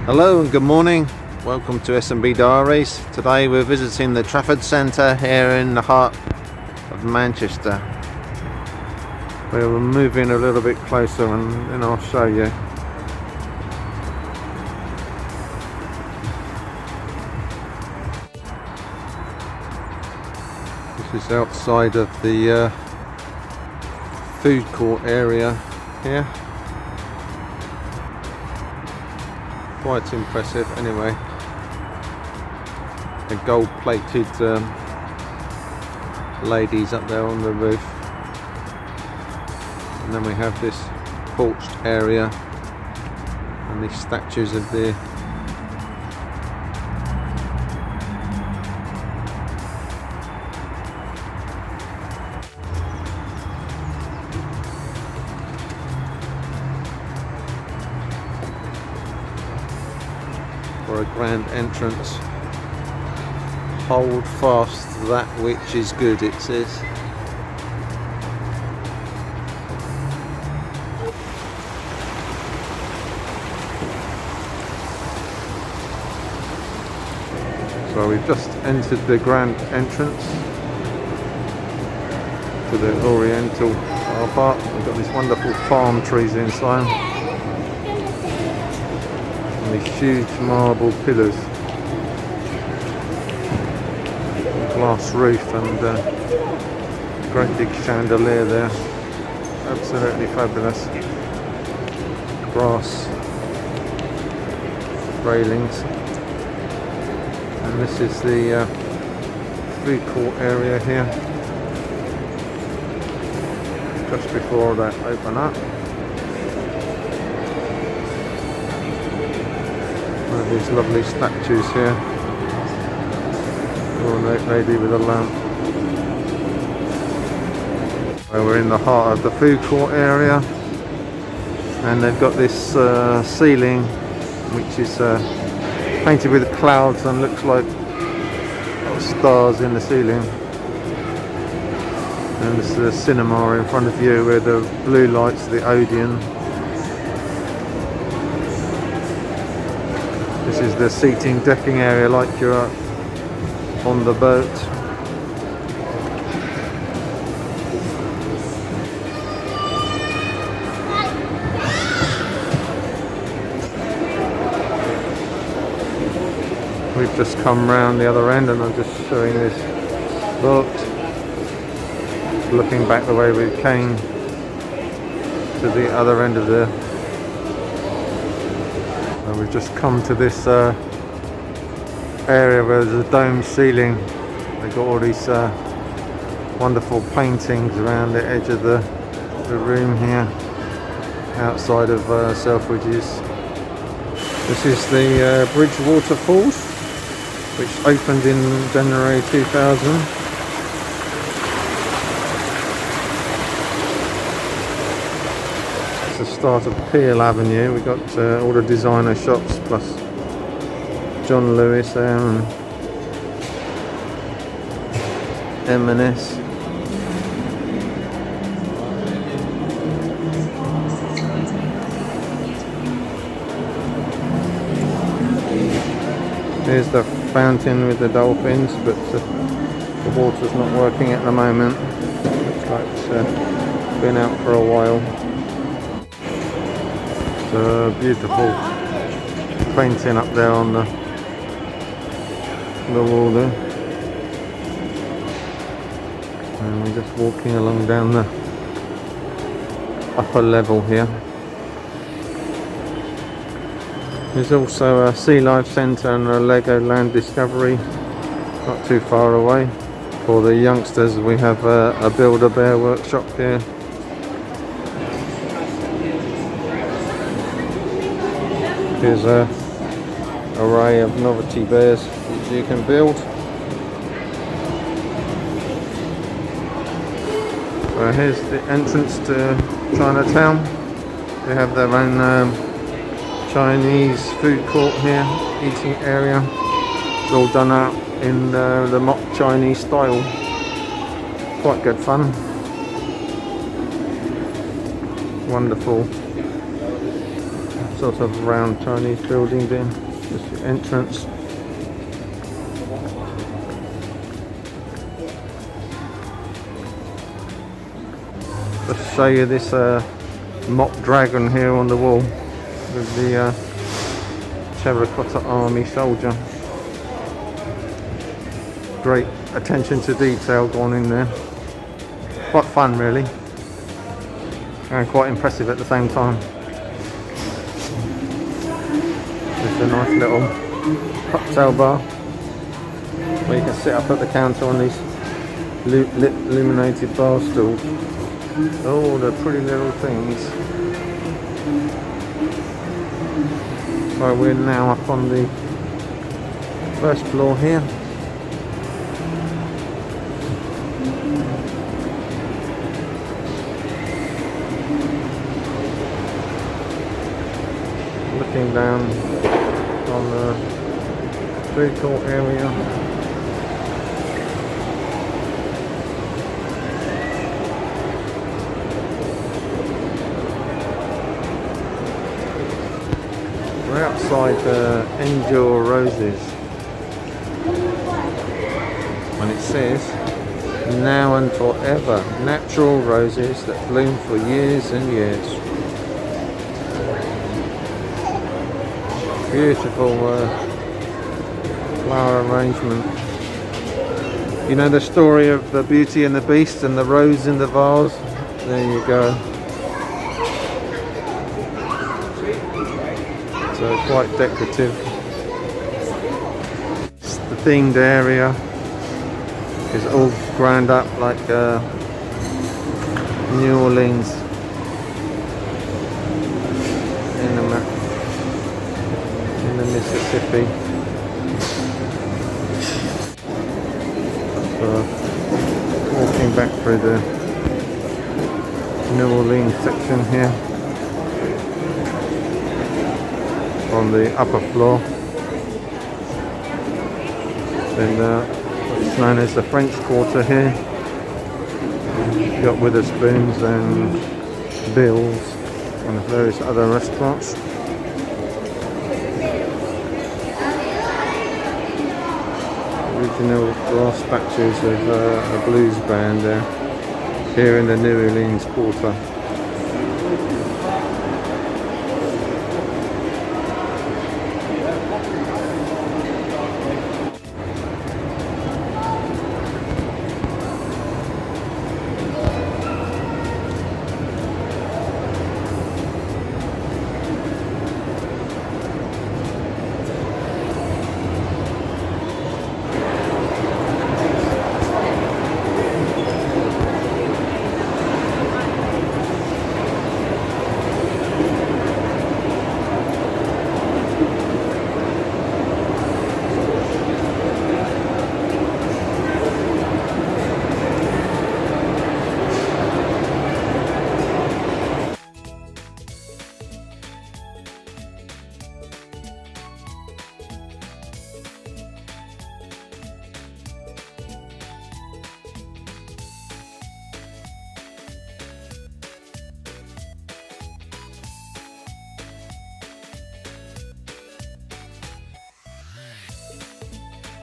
Hello and good morning. Welcome to S&B Diaries. Today we're visiting the Trafford Centre here in the heart of Manchester. We're moving a little bit closer and then I'll show you. This is outside of the food court area here. Quite impressive anyway. The gold plated ladies up there on the roof, and then we have this porched area and these statues of the for a grand entrance. Hold fast that which is good, it says. So we've just entered the grand entrance to the Oriental car park. We've got these wonderful palm trees inside. These huge marble pillars, glass roof, and great big chandelier there. Absolutely fabulous. Brass railings, and this is the food court area here. Just before they open up. These lovely statues here. Ornate lady with a lamp. So we're in the heart of the food court area, and they've got this ceiling which is painted with clouds and looks like stars in the ceiling. And this is the cinema in front of you with the blue lights, the Odeon. This is the seating decking area like you're on the boat. We've just come round the other end and I'm just showing this boat. Looking back the way we came to the other end of the. We've just come to this area where there's a domed ceiling. They've got all these wonderful paintings around the edge of the room here, outside of Selfridges. This is the Bridgewater Falls, which opened in January 2000. The start of Peel Avenue. We've got all the designer shops plus John Lewis there and M&S. Here's the fountain with the dolphins, but the water's not working at the moment. Looks like it's been out for a while. Beautiful painting up there on the wall there, and we're just walking along down the upper level here. There's also a Sea Life Centre and a Legoland Discovery not too far away. For the youngsters we have a Build-A-Bear workshop here. Here's an array of novelty bears which you can build. So here's the entrance to Chinatown. They have their own Chinese food court here, eating area. It's all done out in the mock Chinese style. Quite good fun. sort of round Chinese building there. Just the entrance. Just show you this mock dragon here on the wall with the terracotta army soldier. Great attention to detail gone in there. Quite fun really, and quite impressive at the same time. There's a nice little cocktail bar where you can sit up at the counter on these illuminated bar stools. Oh, the pretty little things. So we're now up on the first floor here. Looking down on the food court area. We're outside Endure Roses, and it says now and forever, natural roses that bloom for years and years. Beautiful flower arrangement. You know the story of the Beauty and the Beast and the rose in the vase? There you go. So quite decorative. The themed area is all ground up like New Orleans in the Mississippi. So walking back through the New Orleans section here. On the upper floor, then it's known as the French Quarter here. You've got Witherspoons and Bill's and various other restaurants. Original glass statues of a blues band there, here in the New Orleans Quarter.